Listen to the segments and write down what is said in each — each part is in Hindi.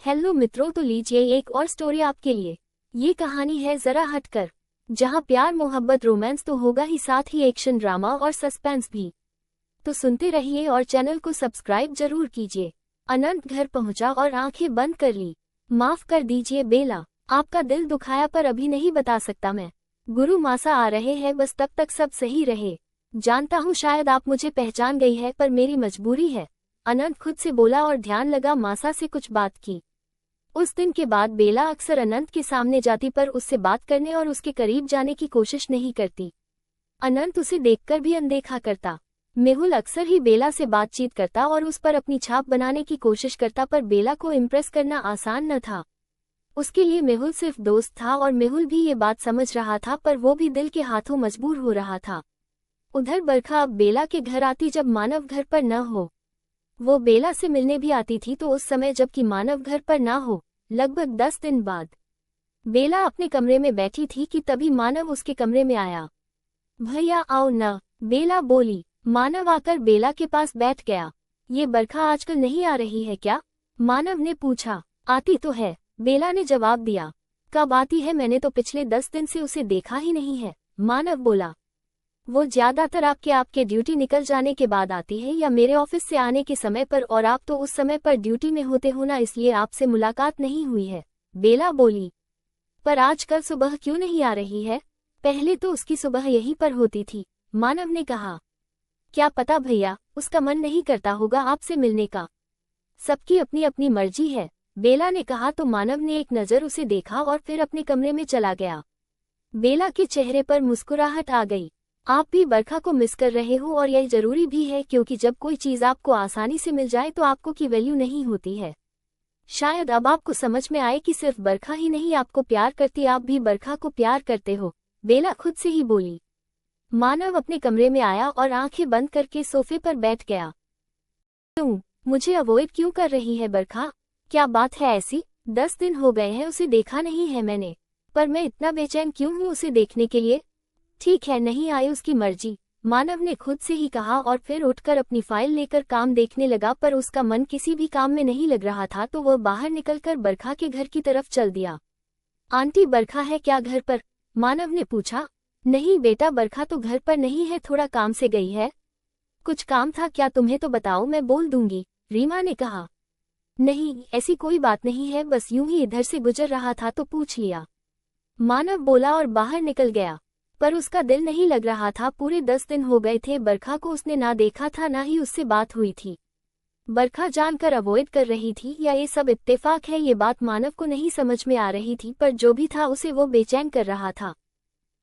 हेलो मित्रों, तो लीजिए एक और स्टोरी आपके लिए। ये कहानी है जरा हटकर, जहाँ प्यार मोहब्बत रोमांस तो होगा ही, साथ ही एक्शन ड्रामा और सस्पेंस भी। तो सुनते रहिए और चैनल को सब्सक्राइब जरूर कीजिए। अनंत घर पहुंचा और आंखें बंद कर ली। माफ कर दीजिए बेला, आपका दिल दुखाया पर अभी नहीं बता सकता मैं। गुरु मासा आ रहे हैं, बस तब तक सब सही रहे। जानता हूँ शायद आप मुझे पहचान गई है, पर मेरी मजबूरी है। अनंत खुद से बोला और ध्यान लगा मासा से कुछ बात की। उस दिन के बाद बेला अक्सर अनंत के सामने जाती, पर उससे बात करने और उसके करीब जाने की कोशिश नहीं करती। अनंत उसे देखकर भी अनदेखा करता। मेहुल अक्सर ही बेला से बातचीत करता और उस पर अपनी छाप बनाने की कोशिश करता, पर बेला को इम्प्रेस करना आसान न था। उसके लिए मेहुल सिर्फ दोस्त था और मेहुल भी ये बात समझ रहा था, पर वो भी दिल के हाथों मजबूर हो रहा था। उधर बरखा अब बेला के घर आती जब मानव घर पर न हो। वो बेला से मिलने भी आती थी तो उस समय जबकि मानव घर पर ना हो। लगभग 10 दिन बाद बेला अपने कमरे में बैठी थी कि तभी मानव उसके कमरे में आया। भैया आओ न, बेला बोली। मानव आकर बेला के पास बैठ गया। ये बरखा आजकल नहीं आ रही है क्या? मानव ने पूछा। आती तो है, बेला ने जवाब दिया। कब आती है? मैंने तो पिछले 10 दिन से उसे देखा ही नहीं है, मानव बोला। वो ज्यादातर आपके ड्यूटी निकल जाने के बाद आती है या मेरे ऑफिस से आने के समय पर, और आप तो उस समय पर ड्यूटी में होते हो ना, इसलिए आपसे मुलाकात नहीं हुई है, बेला बोली। पर आज कल सुबह क्यों नहीं आ रही है? पहले तो उसकी सुबह यहीं पर होती थी, मानव ने कहा। क्या पता भैया, उसका मन नहीं करता होगा आपसे मिलने का। सबकी अपनी अपनी मर्जी है, बेला ने कहा। तो मानव ने एक नज़र उसे देखा और फिर अपने कमरे में चला गया। बेला के चेहरे पर मुस्कुराहट आ गई। आप भी बरखा को मिस कर रहे हो और यह जरूरी भी है, क्योंकि जब कोई चीज़ आपको आसानी से मिल जाए तो आपको की वैल्यू नहीं होती है। शायद अब आपको समझ में आए कि सिर्फ बरखा ही नहीं आपको प्यार करती, आप भी बरखा को प्यार करते हो, बेला खुद से ही बोली। मानव अपने कमरे में आया और आंखें बंद करके सोफे पर बैठ गया। क्यों मुझे अवॉइड क्यों कर रही है बरखा? क्या बात है ऐसी? 10 दिन हो गए हैं उसे देखा नहीं है मैंने, पर मैं इतना बेचैन क्यों हूँ उसे देखने के लिए? ठीक है, नहीं आई उसकी मर्जी, मानव ने खुद से ही कहा और फिर उठकर अपनी फाइल लेकर काम देखने लगा। पर उसका मन किसी भी काम में नहीं लग रहा था, तो वह बाहर निकलकर बरखा के घर की तरफ चल दिया। आंटी बरखा है क्या घर पर? मानव ने पूछा। नहीं बेटा, बरखा तो घर पर नहीं है, थोड़ा काम से गई है। कुछ काम था क्या? तुम्हें तो बताओ, मैं बोल दूंगी, रीमा ने कहा। नहीं ऐसी कोई बात नहीं है, बस यूं ही इधर से गुजर रहा था तो पूछ लिया, मानव बोला और बाहर निकल गया। पर उसका दिल नहीं लग रहा था। पूरे 10 दिन हो गए थे बरखा को उसने ना देखा था, ना ही उससे बात हुई थी। बरखा जानकर अवॉइड कर रही थी या ये सब इत्तेफाक है, ये बात मानव को नहीं समझ में आ रही थी, पर जो भी था उसे वो बेचैन कर रहा था।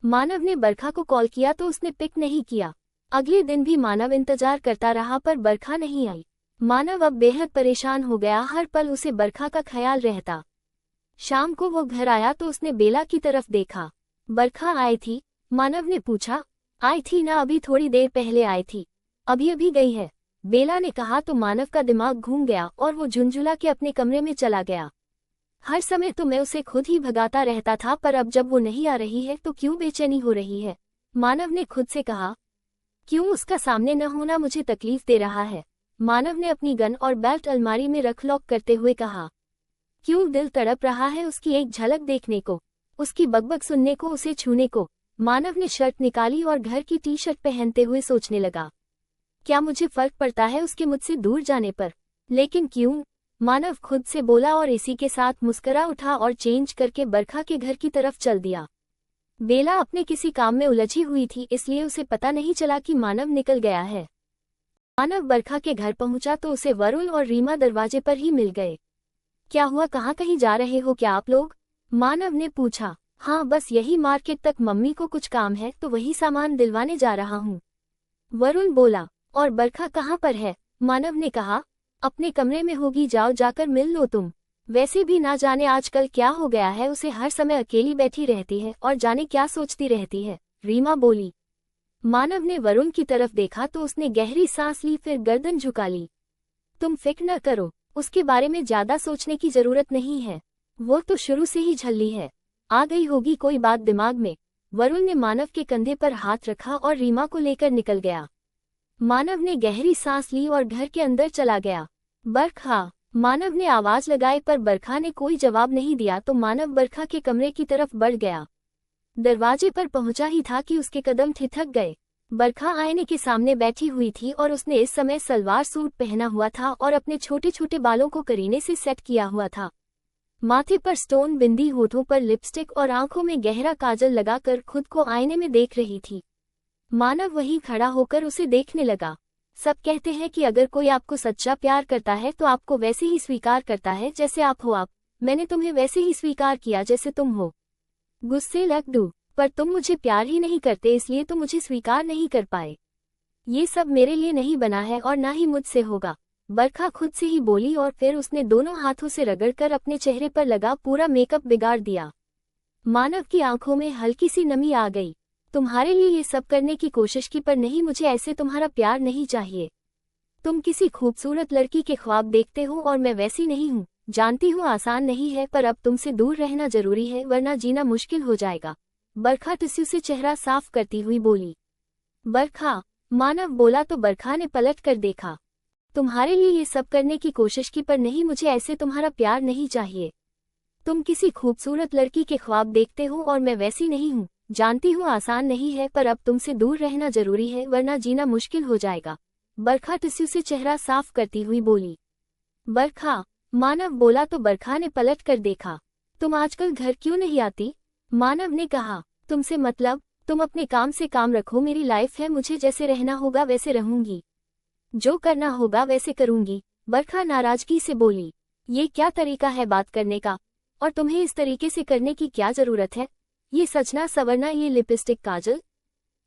मानव ने बरखा को कॉल किया तो उसने पिक नहीं किया। अगले दिन भी मानव इंतजार करता रहा, पर बरखा नहीं आई। मानव अब बेहद परेशान हो गया, हर पल उसे बरखा का ख्याल रहता। शाम को वो घर आया तो उसने बेला की तरफ देखा। बरखा आई थी? मानव ने पूछा। आई थी ना, अभी थोड़ी देर पहले आई थी, अभी अभी गई है, बेला ने कहा। तो मानव का दिमाग घूम गया और वो झुंझुला के अपने कमरे में चला गया। हर समय तो मैं उसे खुद ही भगाता रहता था, पर अब जब वो नहीं आ रही है तो क्यों बेचैनी हो रही है, मानव ने खुद से कहा। क्यों उसका सामने न होना मुझे तकलीफ दे रहा है, मानव ने अपनी गन और बेल्ट अलमारी में रख लॉक करते हुए कहा। क्यों दिल तड़प रहा है उसकी एक झलक देखने को, उसकी बकबक सुनने को, उसे छूने को। मानव ने शर्ट निकाली और घर की टी शर्ट पहनते हुए सोचने लगा, क्या मुझे फर्क पड़ता है उसके मुझसे दूर जाने पर? लेकिन क्यों, मानव खुद से बोला और इसी के साथ मुस्कुरा उठा और चेंज करके बरखा के घर की तरफ चल दिया। बेला अपने किसी काम में उलझी हुई थी, इसलिए उसे पता नहीं चला कि मानव निकल गया है। मानव बरखा के घर पहुंचा तो उसे वरुण और रीमा दरवाजे पर ही मिल गए। क्या हुआ, कहाँ कहीं जा रहे हो क्या आप लोग? मानव ने पूछा। हाँ बस यही, मार्केट तक, मम्मी को कुछ काम है तो वही सामान दिलवाने जा रहा हूँ, वरुण बोला। और बरखा कहाँ पर है? मानव ने कहा। अपने कमरे में होगी, जाओ जाकर मिल लो तुम। वैसे भी ना जाने आजकल क्या हो गया है, उसे हर समय अकेली बैठी रहती है और जाने क्या सोचती रहती है, रीमा बोली। मानव ने वरुण की तरफ देखा तो उसने गहरी सांस ली, फिर गर्दन झुका ली। तुम फिक्र न करो, उसके बारे में ज्यादा सोचने की जरूरत नहीं है, वो तो शुरू से ही झल्ली है, आ गई होगी कोई बात दिमाग में। वरुण ने मानव के कंधे पर हाथ रखा और रीमा को लेकर निकल गया। मानव ने गहरी सांस ली और घर के अंदर चला गया। बरखा मानव ने आवाज लगाई पर बरखा ने कोई जवाब नहीं दिया तो मानव बरखा के कमरे की तरफ बढ़ गया। दरवाजे पर पहुंचा ही था कि उसके कदम ठिठक गए। बरखा आईने के सामने बैठी हुई थी और उसने इस समय सलवार सूट पहना हुआ था और अपने छोटे छोटे बालों को करीने से सेट किया हुआ था। माथे पर स्टोन बिंदी, होठों पर लिपस्टिक और आंखों में गहरा काजल लगाकर खुद को आईने में देख रही थी। मानव वहीं खड़ा होकर उसे देखने लगा। सब कहते हैं कि अगर कोई आपको सच्चा प्यार करता है तो आपको वैसे ही स्वीकार करता है जैसे आप हो। मैंने तुम्हें वैसे ही स्वीकार किया जैसे तुम हो। गुस्से लग दूं, पर तुम मुझे प्यार ही नहीं करते, इसलिए तो मुझे स्वीकार नहीं कर पाए। ये सब मेरे लिए नहीं बना है और ना ही मुझसे होगा, बरखा खुद से ही बोली और फिर उसने दोनों हाथों से रगड़कर अपने चेहरे पर लगा पूरा मेकअप बिगाड़ दिया। मानव की आंखों में हल्की सी नमी आ गई। तुम्हारे लिए ये सब करने की कोशिश की, पर नहीं, मुझे ऐसे तुम्हारा प्यार नहीं चाहिए। तुम किसी खूबसूरत लड़की के ख्वाब देखते हो और मैं वैसी नहीं हूँ। जानती हूँ आसान नहीं है, पर अब तुमसे दूर रहना जरूरी है, वरना जीना मुश्किल हो जाएगा। बरखा टिश्यू से चेहरा साफ करती हुई बोली। बरखा, मानव बोला तो बरखा ने पलट कर देखा। तुम्हारे लिए ये सब करने की कोशिश की, पर नहीं, मुझे ऐसे तुम्हारा प्यार नहीं चाहिए। तुम किसी खूबसूरत लड़की के ख्वाब देखते हो और मैं वैसी नहीं हूँ। जानती हूँ आसान नहीं है, पर अब तुमसे दूर रहना जरूरी है, वरना जीना मुश्किल हो जाएगा। बरखा टिश्यू से चेहरा साफ करती हुई बोली। बरखा, मानव बोला तो बरखा ने पलट कर देखा। तुम आजकल घर क्यों नहीं आती? मानव ने कहा। तुमसे मतलब? तुम अपने काम से काम रखो, मेरी लाइफ है, मुझे जैसे रहना होगा वैसे रहूंगी, जो करना होगा वैसे करूंगी। बरखा नाराजगी से बोली। ये क्या तरीका है बात करने का? और तुम्हें इस तरीके से करने की क्या जरूरत है? ये सजना सवरना, ये लिपस्टिक, काजल।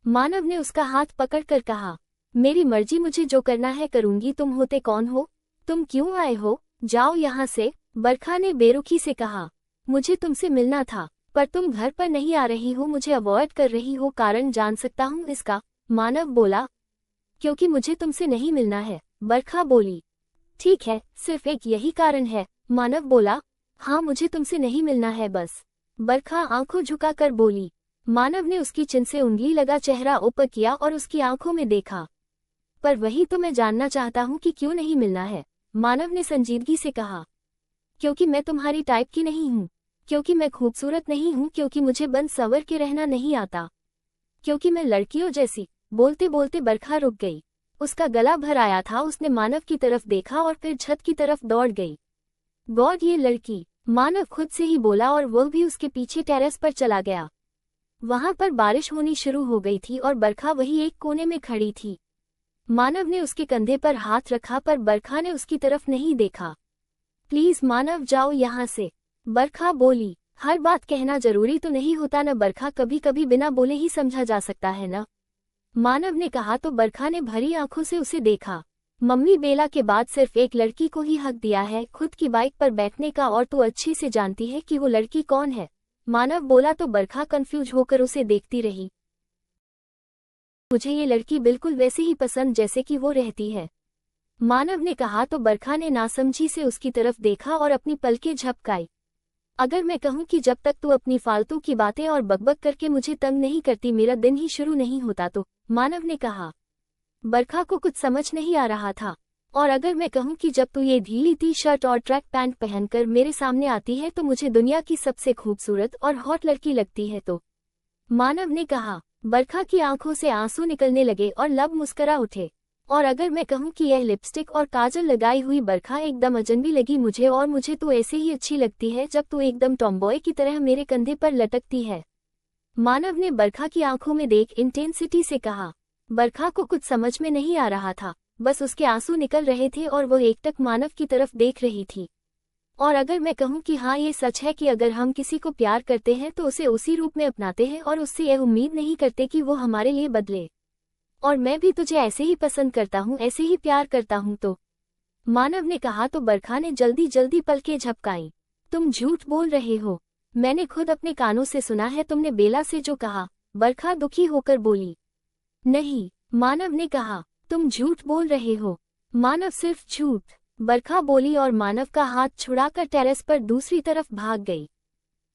मानव ने उसका हाथ पकड़कर कहा। मेरी मर्जी, मुझे जो करना है करूंगी। तुम होते कौन हो? तुम क्यों आए हो? जाओ यहाँ से, बरखा ने बेरुखी से कहा। मुझे तुमसे मिलना था, पर तुम घर पर नहीं आ रही हो, मुझे अवॉइड कर रही हो। कारण जान सकता हूँ इसका? मानव बोला। क्योंकि मुझे तुमसे नहीं मिलना है, बरखा बोली। ठीक है, सिर्फ एक यही कारण है? मानव बोला। हाँ, मुझे तुमसे नहीं मिलना है बस, बरखा आंखों झुकाकर बोली। मानव ने उसकी चिन से उंगली लगा चेहरा ऊपर किया और उसकी आंखों में देखा। पर वही तो मैं जानना चाहता हूँ कि क्यों नहीं मिलना है, मानव ने संजीदगी से कहा। क्योंकि मैं तुम्हारी टाइप की नहीं हूँ, क्योंकि मैं खूबसूरत नहीं हूँ, क्योंकि मुझे बन सवर के रहना नहीं आता, क्योंकि मैं लड़कियों जैसी। बोलते बोलते बरखा रुक गई। उसका गला भर आया था। उसने मानव की तरफ देखा और फिर छत की तरफ दौड़ गई। गॉड, ये लड़की, मानव खुद से ही बोला और वो भी उसके पीछे टेरेस पर चला गया। वहां पर बारिश होनी शुरू हो गई थी और बरखा वही एक कोने में खड़ी थी। मानव ने उसके कंधे पर हाथ रखा, पर बरखा ने उसकी तरफ नहीं देखा। प्लीज मानव, जाओ यहाँ से, बरखा बोली। हर बात कहना जरूरी तो नहीं होता न बरखा, कभी कभी बिना बोले ही समझा जा सकता है न, मानव ने कहा तो बरखा ने भरी आंखों से उसे देखा। मम्मी बेला के बाद सिर्फ एक लड़की को ही हक दिया है खुद की बाइक पर बैठने का, और तू अच्छी से जानती है कि वो लड़की कौन है, मानव बोला तो बरखा कंफ्यूज होकर उसे देखती रही। मुझे ये लड़की बिल्कुल वैसे ही पसंद जैसे कि वो रहती है, मानव ने कहा तो बरखा ने नासमझी से उसकी तरफ देखा और अपनी पलकें झपकाई। अगर मैं कहूँ कि जब तक तू अपनी फालतू की बातें और बकबक करके मुझे तंग नहीं करती मेरा दिन ही शुरू नहीं होता तो, मानव ने कहा। बरखा को कुछ समझ नहीं आ रहा था। और अगर मैं कहूँ कि जब तू ये ढीली टी शर्ट और ट्रैक पैंट पहनकर मेरे सामने आती है तो मुझे दुनिया की सबसे खूबसूरत और हॉट लड़की लगती है तो, मानव ने कहा। बरखा की आंखों से आंसू निकलने लगे और लब मुस्करा उठे। और अगर मैं कहूँ कि यह लिपस्टिक और काजल लगाई हुई बरखा एकदम अजनबी लगी मुझे, और मुझे तो ऐसे ही अच्छी लगती है जब तू एकदम टॉमबॉय की तरह मेरे कंधे पर लटकती है, मानव ने बरखा की आंखों में देख इंटेंसिटी से कहा। बरखा को कुछ समझ में नहीं आ रहा था, बस उसके आंसू निकल रहे थे और वो एकटक मानव की तरफ देख रही थी। और अगर मैं कहूँ कि हाँ, ये सच है कि अगर हम किसी को प्यार करते हैं तो उसे उसी रूप में अपनाते हैं और उससे यह उम्मीद नहीं करते कि वो हमारे लिए बदले, और मैं भी तुझे ऐसे ही पसंद करता हूँ, ऐसे ही प्यार करता हूँ तो, मानव ने कहा तो बरखा ने जल्दी जल्दी पलकें झपकाई। तुम झूठ बोल रहे हो, मैंने खुद अपने कानों से सुना है तुमने बेला से जो कहा, बरखा दुखी होकर बोली। नहीं, मानव ने कहा, तुम झूठ बोल रहे हो, मानव सिर्फ झूठ, बरखा बोली और मानव का हाथ छुड़ाकर टेरेस पर दूसरी तरफ भाग गई।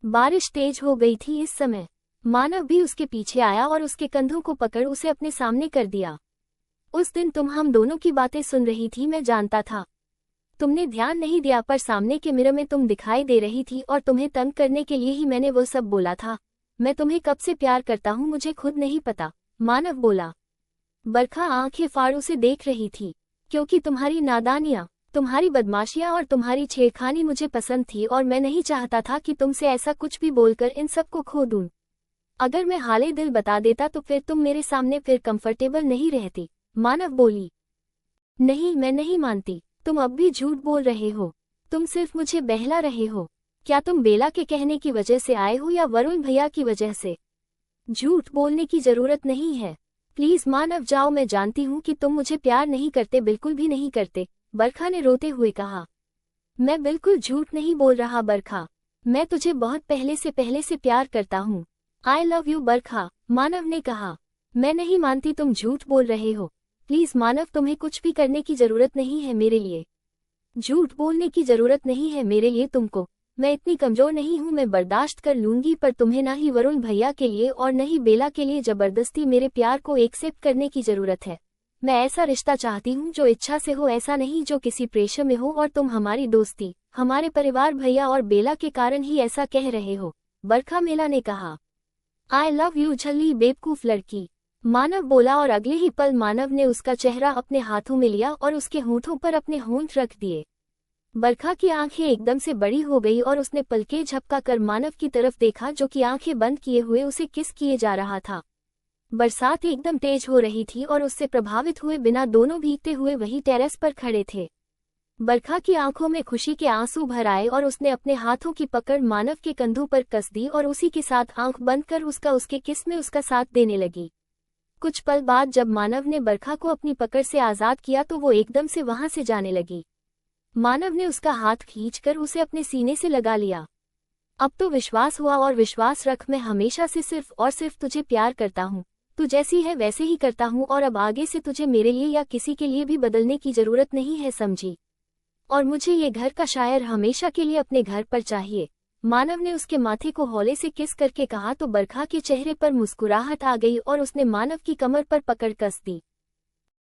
बारिश तेज हो गई थी इस समय। मानव भी उसके पीछे आया और उसके कंधों को पकड़ उसे अपने सामने कर दिया। उस दिन तुम हम दोनों की बातें सुन रही थी, मैं जानता था। तुमने ध्यान नहीं दिया, पर सामने के मिरर में तुम दिखाई दे रही थी और तुम्हें तंग करने के लिए ही मैंने वो सब बोला था। मैं तुम्हें कब से प्यार करता हूँ मुझे खुद नहीं पता, मानव बोला। बरखा आंखें फाड़ उसे देख रही थी। क्योंकि तुम्हारी नादानियाँ, तुम्हारी बदमाशियाँ और तुम्हारी छेड़खानी मुझे पसंद थी और मैं नहीं चाहता था कि तुमसे ऐसा कुछ भी बोलकर इन सबको खो दूं। अगर मैं हाले दिल बता देता तो फिर तुम मेरे सामने फिर कंफर्टेबल नहीं रहती, मानव बोली। नहीं, मैं नहीं मानती, तुम अब भी झूठ बोल रहे हो। तुम सिर्फ मुझे बहला रहे हो। क्या तुम बेला के कहने की वजह से आए हो या वरुण भैया की वजह से? झूठ बोलने की जरूरत नहीं है। प्लीज मानव जाओ, मैं जानती हूँ कि तुम मुझे प्यार नहीं करते, बिल्कुल भी नहीं करते, बरखा ने रोते हुए कहा। मैं बिल्कुल झूठ नहीं बोल रहा बरखा, मैं तुझे बहुत पहले से प्यार करता हूँ। आई लव यू बरखा, मानव ने कहा। मैं नहीं मानती तुम झूठ बोल रहे हो। प्लीज मानव, तुम्हें कुछ भी करने की जरूरत नहीं है मेरे लिए। झूठ बोलने की जरूरत नहीं है मेरे लिए तुमको। मैं इतनी कमजोर नहीं हूँ, मैं बर्दाश्त कर लूंगी, पर तुम्हें ना ही वरुण भैया के लिए और न ही बेला के लिए जबरदस्ती मेरे प्यार को एक्सेप्ट करने की जरूरत है। मैं ऐसा रिश्ता चाहती हूँ जो इच्छा से हो, ऐसा नहीं जो किसी प्रेशर में हो, और तुम हमारी दोस्ती, हमारे परिवार, भैया और बेला के कारण ही ऐसा कह रहे हो, बरखा मेला ने कहा। आई लव यू झल्ली बेवकूफ लड़की, मानव बोला, और अगले ही पल मानव ने उसका चेहरा अपने हाथों में लिया और उसके होंठों पर अपने होंठ रख दिए। बरखा की आंखें एकदम से बड़ी हो गई और उसने पलकें झपकाकर मानव की तरफ देखा, जो कि आंखें बंद किए हुए उसे किस किए जा रहा था। बरसात एकदम तेज हो रही थी और उससे प्रभावित हुए बिना दोनों भीगते हुए वही टेरेस पर खड़े थे। बरखा की आंखों में खुशी के आंसू भर आए और उसने अपने हाथों की पकड़ मानव के कंधों पर कस दी और उसी के साथ आंख बंद कर उसके किस में उसका साथ देने लगी। कुछ पल बाद जब मानव ने बरखा को अपनी पकड़ से आजाद किया तो वो एकदम से वहां से जाने लगी। मानव ने उसका हाथ खींचकर उसे अपने सीने से लगा लिया। अब तो विश्वास हुआ, और विश्वास रख, मैं हमेशा से सिर्फ और सिर्फ तुझे प्यार करता हूँ। तू जैसी है वैसे ही करता हूँ, और अब आगे से तुझे मेरे लिए या किसी के लिए भी बदलने की जरूरत नहीं है, समझी? और मुझे ये घर का शायर हमेशा के लिए अपने घर पर चाहिए। मानव ने उसके माथे को हौले से किस करके कहा तो बरखा के चेहरे पर मुस्कुराहट आ गई और उसने मानव की कमर पर पकड़ कस दी।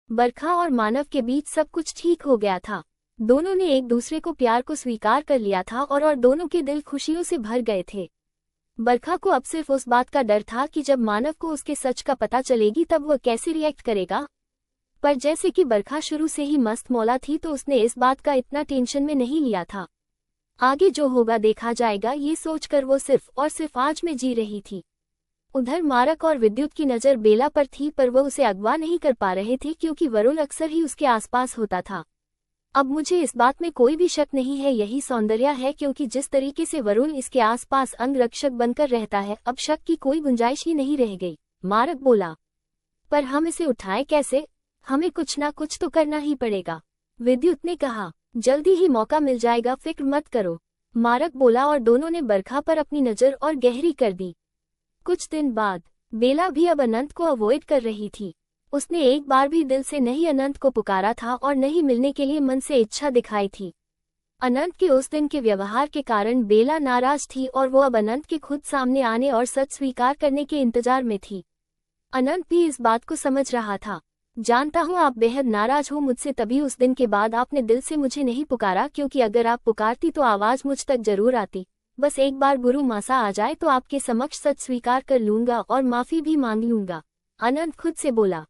बरखा और मानव के बीच सब कुछ ठीक हो गया था। दोनों ने एक दूसरे को प्यार को स्वीकार कर लिया था और दोनों के दिल खुशियों से भर गए थे। बरखा को अब सिर्फ उस बात का डर था कि जब मानव को उसके सच का पता चलेगी तब वह कैसे रिएक्ट करेगा। पर जैसे कि बरखा शुरू से ही मस्त मौला थी तो उसने इस बात का इतना टेंशन में नहीं लिया था। आगे जो होगा देखा जाएगा, ये सोचकर वो सिर्फ और सिर्फ आज में जी रही थी। उधर मारक और विद्युत की नज़र बेला पर थी, पर वह उसे अगवा नहीं कर पा रहे थे क्योंकि वरुण अक्सर ही उसके आसपास होता था। अब मुझे इस बात में कोई भी शक नहीं है, यही सौंदर्य है, क्योंकि जिस तरीके से वरुण इसके आसपास अंगरक्षक बनकर रहता है, अब शक की कोई गुंजाइश ही नहीं रह गई, मारक बोला। पर हम इसे उठाएं कैसे? हमें कुछ ना कुछ तो करना ही पड़ेगा, विद्युत ने कहा। जल्दी ही मौका मिल जाएगा, फिक्र मत करो, मारक बोला, और दोनों ने बरखा पर अपनी नज़र और गहरी कर दी। कुछ दिन बाद बेला भी अब अनंत को अवॉइड कर रही थी। उसने एक बार भी दिल से नहीं अनंत को पुकारा था और नहीं मिलने के लिए मन से इच्छा दिखाई थी। अनंत के उस दिन के व्यवहार के कारण बेला नाराज थी और वो अब अनंत के खुद सामने आने और सच स्वीकार करने के इंतजार में थी। अनंत भी इस बात को समझ रहा था। जानता हूँ आप बेहद नाराज हो मुझसे, तभी उस दिन के बाद आपने दिल से मुझे नहीं पुकारा, क्योंकि अगर आप पुकारती तो आवाज मुझ तक जरूर आती। बस एक बार गुरु मासा आ जाए तो आपके समक्ष सच स्वीकार कर लूंगा और माफी भी मांग लूंगा, अनंत खुद से बोला।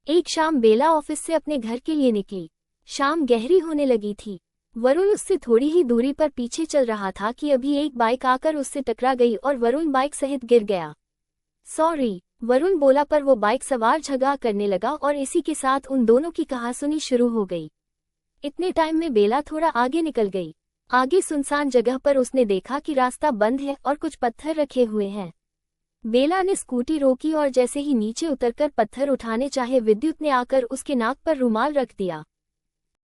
एक शाम बेला ऑफिस से अपने घर के लिए निकली। शाम गहरी होने लगी थी। वरुण उससे थोड़ी ही दूरी पर पीछे चल रहा था कि अभी एक बाइक आकर उससे टकरा गई और वरुण बाइक सहित गिर गया। सॉरी, वरुण बोला, पर वो बाइक सवार झगड़ा करने लगा और इसी के साथ उन दोनों की कहासुनी शुरू हो गई। इतने टाइम में बेला थोड़ा आगे निकल गई। आगे सुनसान जगह पर उसने देखा कि रास्ता बंद है और कुछ पत्थर रखे हुए हैं। बेला ने स्कूटी रोकी और जैसे ही नीचे उतरकर पत्थर उठाने चाहे, विद्युत ने आकर उसके नाक पर रुमाल रख दिया।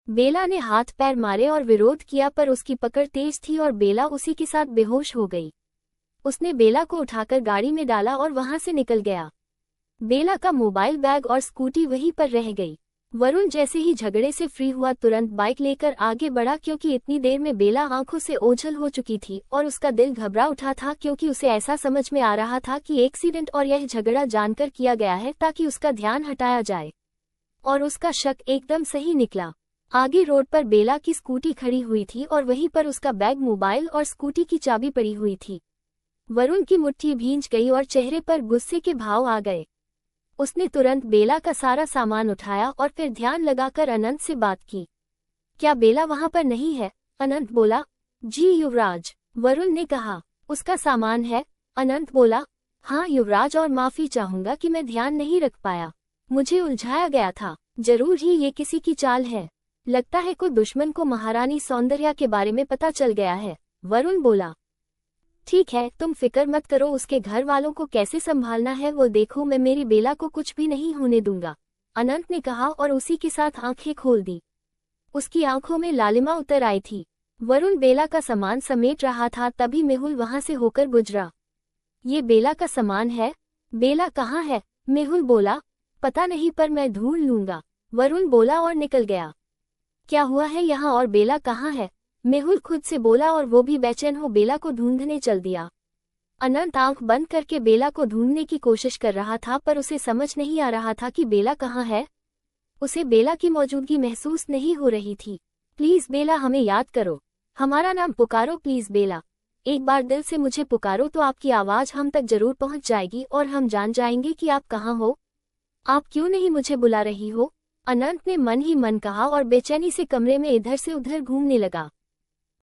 बेला ने हाथ पैर मारे और विरोध किया, पर उसकी पकड़ तेज थी और बेला उसी के साथ बेहोश हो गई। उसने बेला को उठाकर गाड़ी में डाला और वहां से निकल गया। बेला का मोबाइल बैग और स्कूटी वहीं पर रह गई। वरुण जैसे ही झगड़े से फ्री हुआ तुरंत बाइक लेकर आगे बढ़ा, क्योंकि इतनी देर में बेला आंखों से ओझल हो चुकी थी और उसका दिल घबरा उठा था, क्योंकि उसे ऐसा समझ में आ रहा था कि एक्सीडेंट और यह झगड़ा जानकर किया गया है ताकि उसका ध्यान हटाया जाए। और उसका शक एकदम सही निकला। आगे रोड पर बेला की स्कूटी खड़ी हुई थी और वहीं पर उसका बैग, मोबाइल और स्कूटी की चाबी पड़ी हुई थी। वरुण की मुट्ठी भींच गई और चेहरे पर गुस्से के भाव आ गए। उसने तुरंत बेला का सारा सामान उठाया और फिर ध्यान लगाकर अनंत से बात की। क्या बेला वहां पर नहीं है? अनंत बोला। जी युवराज, वरुण ने कहा। उसका सामान है? अनंत बोला। हाँ युवराज, और माफी चाहूंगा कि मैं ध्यान नहीं रख पाया, मुझे उलझाया गया था। जरूर ही ये किसी की चाल है, लगता है कोई दुश्मन को महारानी सौंदर्या के बारे में पता चल गया है, वरुण बोला। ठीक है, तुम फिक्र मत करो, उसके घर वालों को कैसे संभालना है वो देखो, मैं मेरी बेला को कुछ भी नहीं होने दूंगा, अनंत ने कहा और उसी के साथ आंखें खोल दी। उसकी आंखों में लालिमा उतर आई थी। वरुण बेला का सामान समेट रहा था, तभी मेहुल वहां से होकर गुजरा। ये बेला का सामान है? बेला कहाँ है? मेहुल बोला। पता नहीं, पर मैं ढूंढ लूंगा, वरुण बोला और निकल गया। क्या हुआ है यहाँ और बेला कहाँ है? मेहुल खुद से बोला और वो भी बेचैन हो बेला को ढूंढने चल दिया। अनंत आंख बंद करके बेला को ढूंढने की कोशिश कर रहा था, पर उसे समझ नहीं आ रहा था कि बेला कहाँ है। उसे बेला की मौजूदगी महसूस नहीं हो रही थी। प्लीज बेला, हमें याद करो, हमारा नाम पुकारो, प्लीज बेला, एक बार दिल से मुझे पुकारो तो आपकी आवाज हम तक जरूर पहुंच जाएगी और हम जान जाएंगे कि आप कहाँ हो। आप क्यों नहीं मुझे बुला रही हो? अनंत ने मन ही मन कहा और बेचैनी से कमरे में इधर से उधर घूमने लगा।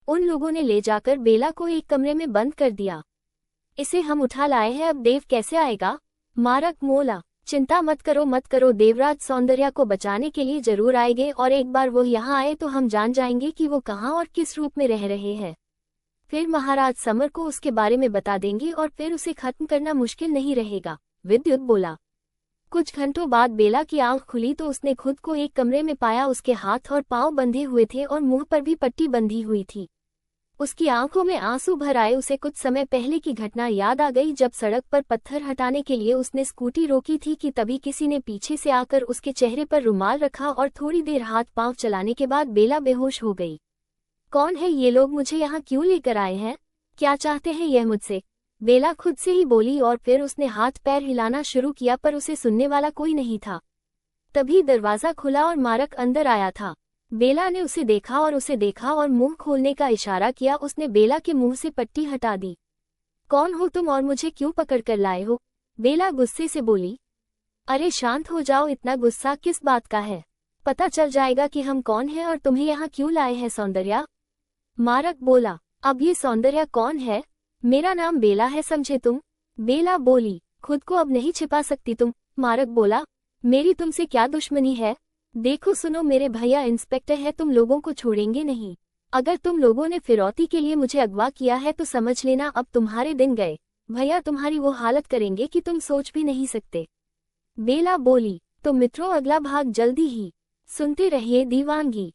उन लोगों ने ले जाकर बेला को एक कमरे में बंद कर दिया। इसे हम उठा लाए हैं, अब देव कैसे आएगा? मारक मोला। चिंता मत करो, देवराज सौंदर्या को बचाने के लिए जरूर आएंगे और एक बार वो यहाँ आए तो हम जान जाएंगे कि वो कहाँ और किस रूप में रह रहे हैं। फिर महाराज समर को उसके बारे में बता देंगे और फिर उसे खत्म करना मुश्किल नहीं रहेगा, विद्युत बोला। कुछ घंटों बाद बेला की आंख खुली तो उसने खुद को एक कमरे में पाया। उसके हाथ और पांव बंधे हुए थे और मुंह पर भी पट्टी बंधी हुई थी। उसकी आंखों में आंसू भर आए। उसे कुछ समय पहले की घटना याद आ गई, जब सड़क पर पत्थर हटाने के लिए उसने स्कूटी रोकी थी कि तभी किसी ने पीछे से आकर उसके चेहरे पर रुमाल रखा और थोड़ी देर हाथ पांव चलाने के बाद बेला बेहोश हो गई। कौन है ये लोग? मुझे यहाँ क्यों लेकर आए हैं? क्या चाहते हैं यह मुझसे? बेला खुद से ही बोली और फिर उसने हाथ पैर हिलाना शुरू किया, पर उसे सुनने वाला कोई नहीं था। तभी दरवाजा खुला और मारक अंदर आया था। बेला ने उसे देखा और मुंह खोलने का इशारा किया। उसने बेला के मुंह से पट्टी हटा दी। कौन हो तुम और मुझे क्यों पकड़ कर लाए हो? बेला गुस्से से बोली। अरे शांत हो जाओ, इतना गुस्सा किस बात का है? पता चल जाएगा कि हम कौन हैं और तुम्हें यहाँ क्यों लाए हैं सौंदर्या, मारक बोला। अब ये सौंदर्या कौन है? मेरा नाम बेला है, समझे तुम? बेला बोली। खुद को अब नहीं छिपा सकती तुम, मारक बोला। मेरी तुमसे क्या दुश्मनी है? देखो सुनो, मेरे भैया इंस्पेक्टर है, तुम लोगों को छोड़ेंगे नहीं। अगर तुम लोगों ने फिरौती के लिए मुझे अगवा किया है तो समझ लेना अब तुम्हारे दिन गए। भैया तुम्हारी वो हालत करेंगे कि तुम सोच भी नहीं सकते, बेला बोली। तो मित्रों, अगला भाग जल्दी ही सुनते रहिए दीवानगी।